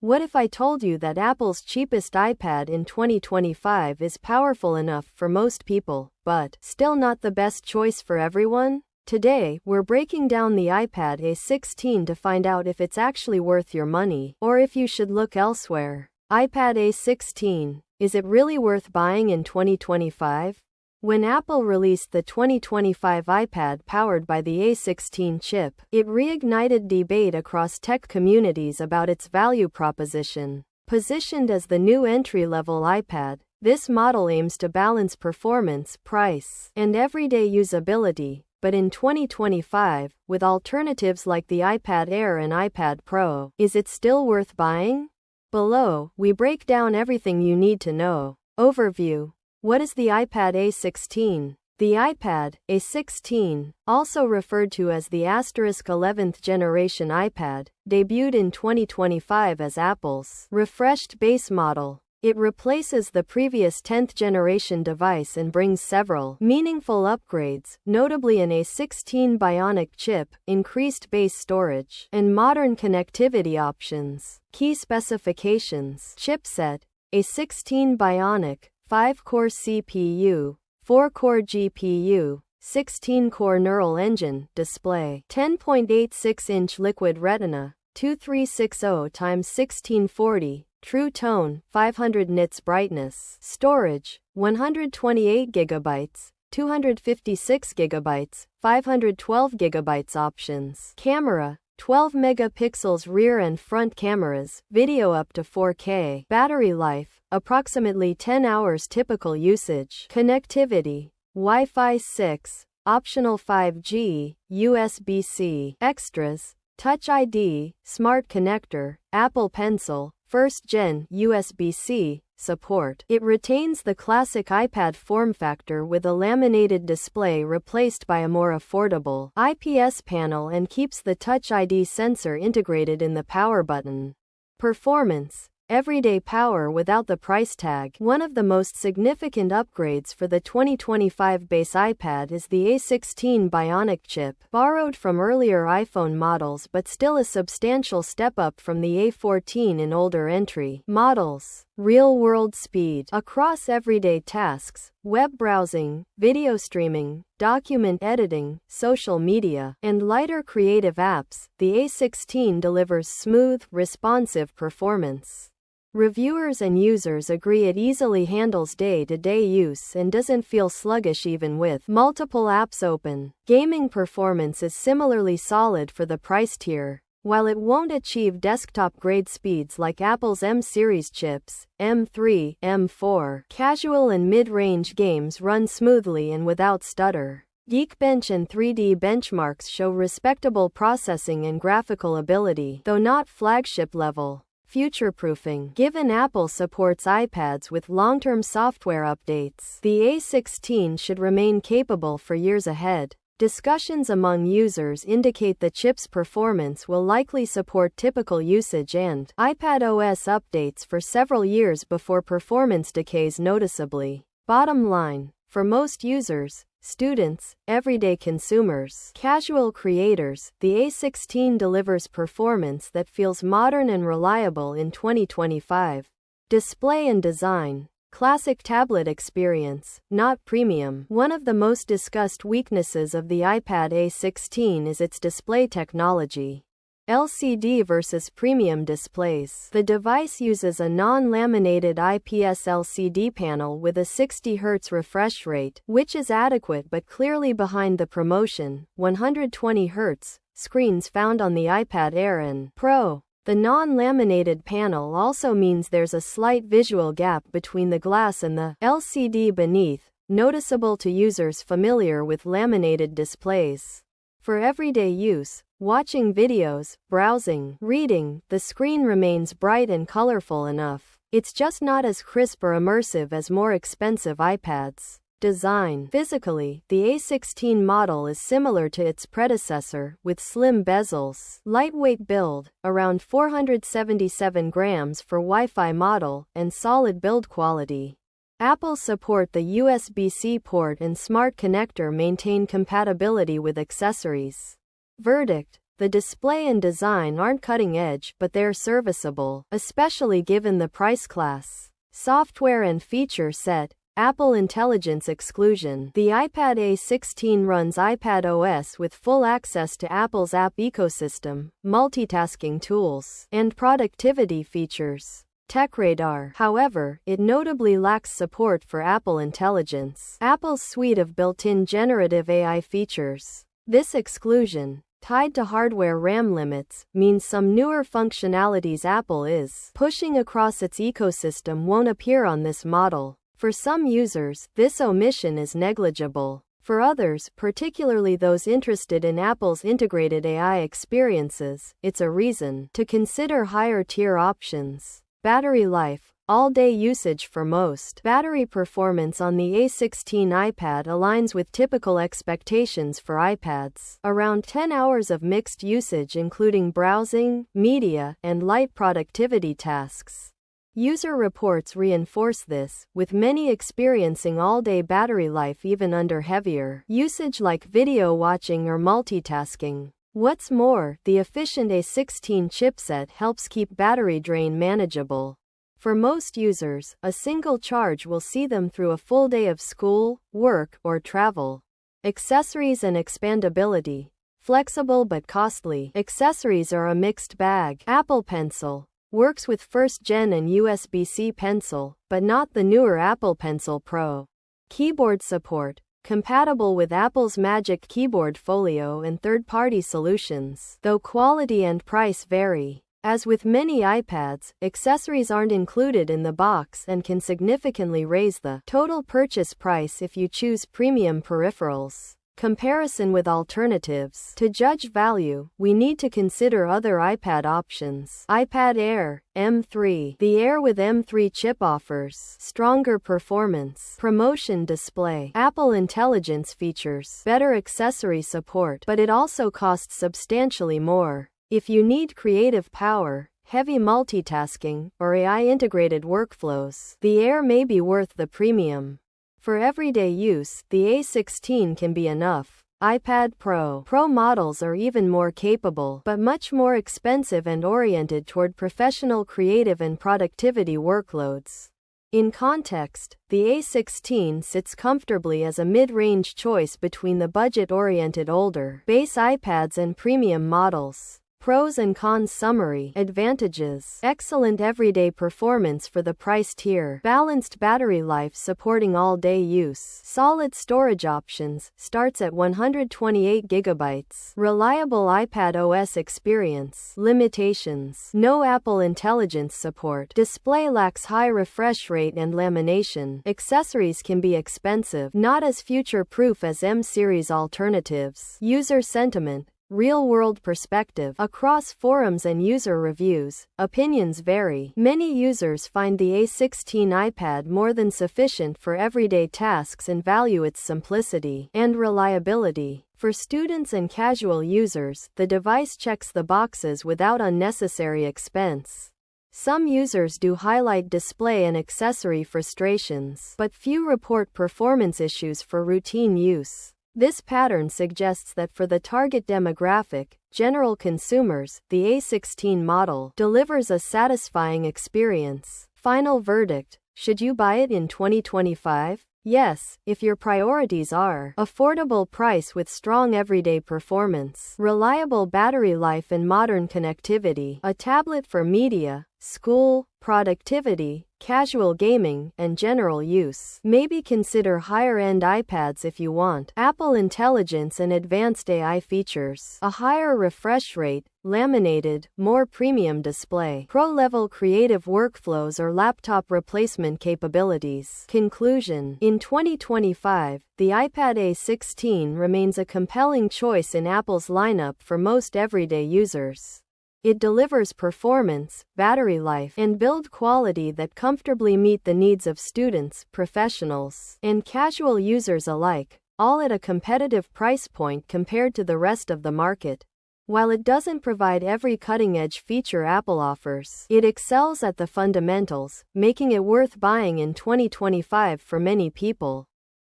What if I told you that Apple's cheapest iPad in 2025 is powerful enough for most people, but still not the best choice for everyone? Today, we're breaking down the iPad A16 to find out if it's actually worth your money, or if you should look elsewhere. iPad A16, is it really worth buying in 2025? When Apple released the 2025 iPad powered by the A16 chip, it reignited debate across tech communities about its value proposition. Positioned as the new entry-level iPad, this model aims to balance performance, price, and everyday usability. But in 2025, with alternatives like the iPad Air and iPad Pro, is it still worth buying? Below, we break down everything you need to know. Overview. What is the iPad A16? The iPad A16, also referred to as the *11th generation iPad, debuted in 2025 as Apple's refreshed base model. It replaces the previous 10th generation device and brings several meaningful upgrades, notably an A16 Bionic chip, increased base storage, and modern connectivity options. Key specifications: chipset, A16 Bionic, 5-core CPU, 4-core GPU, 16-core neural engine, display, 10.86-inch liquid retina, 2360x1640, True Tone, 500 nits brightness. Storage, 128 GB, 256 GB, 512 GB options. Camera, 12 megapixels rear and front cameras, video up to 4K. Battery life, approximately 10 hours typical usage. Connectivity, Wi-Fi 6, optional 5G, USB-C. Extras, Touch ID, Smart Connector, Apple Pencil, First Gen USB-C support. It retains the classic iPad form factor with a laminated display replaced by a more affordable IPS panel and keeps the Touch ID sensor integrated in the power button. Performance. Everyday power without the price tag. One of the most significant upgrades for the 2025 base iPad is the A16 Bionic chip, borrowed from earlier iPhone models but still a substantial step up from the A14 in older entry models. Real-world speed. Across everyday tasks, web browsing, video streaming, document editing, social media, and lighter creative apps, the A16 delivers smooth, responsive performance. Reviewers and users agree it easily handles day-to-day use and doesn't feel sluggish even with multiple apps open. Gaming performance is similarly solid for the price tier. While it won't achieve desktop-grade speeds like Apple's M-series chips, M3, M4, casual and mid-range games run smoothly and without stutter. Geekbench and 3D benchmarks show respectable processing and graphical ability, though not flagship level. Future-proofing. Given Apple supports iPads with long-term software updates, the A16 should remain capable for years ahead. Discussions among users indicate the chip's performance will likely support typical usage and iPadOS updates for several years before performance decays noticeably. Bottom line, for most users, students, everyday consumers, casual creators, the A16 delivers performance that feels modern and reliable in 2025. Display and design. Classic tablet experience, not premium. One of the most discussed weaknesses of the iPad A16 is its display technology. LCD versus premium displays. The device uses a non-laminated IPS LCD panel with a 60 Hz refresh rate, which is adequate but clearly behind the promotion 120 Hz screens found on the iPad Air and Pro. The non-laminated panel also means there's a slight visual gap between the glass and the LCD beneath, noticeable to users familiar with laminated displays. For everyday use, watching videos, browsing, reading, the screen remains bright and colorful enough. It's just not as crisp or immersive as more expensive iPads. Design. Physically, the A16 model is similar to its predecessor, with slim bezels, lightweight build, around 477 grams for Wi-Fi model, and solid build quality. Apple support the USB-C port and Smart Connector maintain compatibility with accessories. Verdict. The display and design aren't cutting edge, but they're serviceable, especially given the price class. Software and feature set. Apple Intelligence exclusion. The iPad A16 runs iPad OS with full access to Apple's app ecosystem, multitasking tools, and productivity features. TechRadar. However, it notably lacks support for Apple Intelligence, Apple's suite of built-in generative AI features. This exclusion, tied to hardware RAM limits, means some newer functionalities Apple is pushing across its ecosystem won't appear on this model. For some users, this omission is negligible. For others, particularly those interested in Apple's integrated AI experiences, it's a reason to consider higher-tier options. Battery life. All-day usage. For most, battery performance on the A16 iPad aligns with typical expectations for iPads. Around 10 hours of mixed usage including browsing, media, and light productivity tasks. User reports reinforce this, with many experiencing all-day battery life even under heavier usage like video watching or multitasking. What's more, the efficient A16 chipset helps keep battery drain manageable. For most users, a single charge will see them through a full day of school, work, or travel. Accessories and expandability. Flexible but costly. Accessories are a mixed bag. Apple Pencil works with first-gen and USB-C Pencil, but not the newer Apple Pencil Pro. Keyboard support. Compatible with Apple's Magic Keyboard Folio and third-party solutions, though quality and price vary. As with many iPads, accessories aren't included in the box and can significantly raise the total purchase price if you choose premium peripherals. Comparison with alternatives. To judge value, we need to consider other iPad options. iPad Air, M3. The Air with M3 chip offers stronger performance, promotion display, Apple Intelligence features, better accessory support, but it also costs substantially more. If you need creative power, heavy multitasking, or AI-integrated workflows, the Air may be worth the premium. For everyday use, the A16 can be enough. iPad Pro models are even more capable, but much more expensive and oriented toward professional creative and productivity workloads. In context, the A16 sits comfortably as a mid-range choice between the budget-oriented older base iPads and premium models. Pros and cons summary. Advantages. Excellent everyday performance for the price tier. Balanced battery life supporting all-day use. Solid storage options, starts at 128 GB. Reliable iPad OS experience. Limitations. No Apple Intelligence support. Display lacks high refresh rate and lamination. Accessories can be expensive, not as future-proof as M-series alternatives. User sentiment. Real-world perspective. Across forums and user reviews, opinions vary. Many users find the A16 iPad more than sufficient for everyday tasks and value its simplicity and reliability. For students and casual users, the device checks the boxes without unnecessary expense. Some users do highlight display and accessory frustrations, but few report performance issues for routine use. This pattern suggests that for the target demographic, general consumers, the A16 model delivers a satisfying experience. Final verdict: should you buy it in 2025? Yes, if your priorities are affordable price with strong everyday performance, reliable battery life and modern connectivity, a tablet for media, school, productivity, casual gaming, and general use. Maybe consider higher-end iPads if you want Apple Intelligence and advanced AI features, a higher refresh rate, laminated, more premium display, pro-level creative workflows, or laptop replacement capabilities. Conclusion: in 2025, the iPad A16 remains a compelling choice in Apple's lineup for most everyday users. It delivers performance, battery life, and build quality that comfortably meet the needs of students, professionals, and casual users alike, all at a competitive price point compared to the rest of the market. While it doesn't provide every cutting-edge feature Apple offers, it excels at the fundamentals, making it worth buying in 2025 for many people.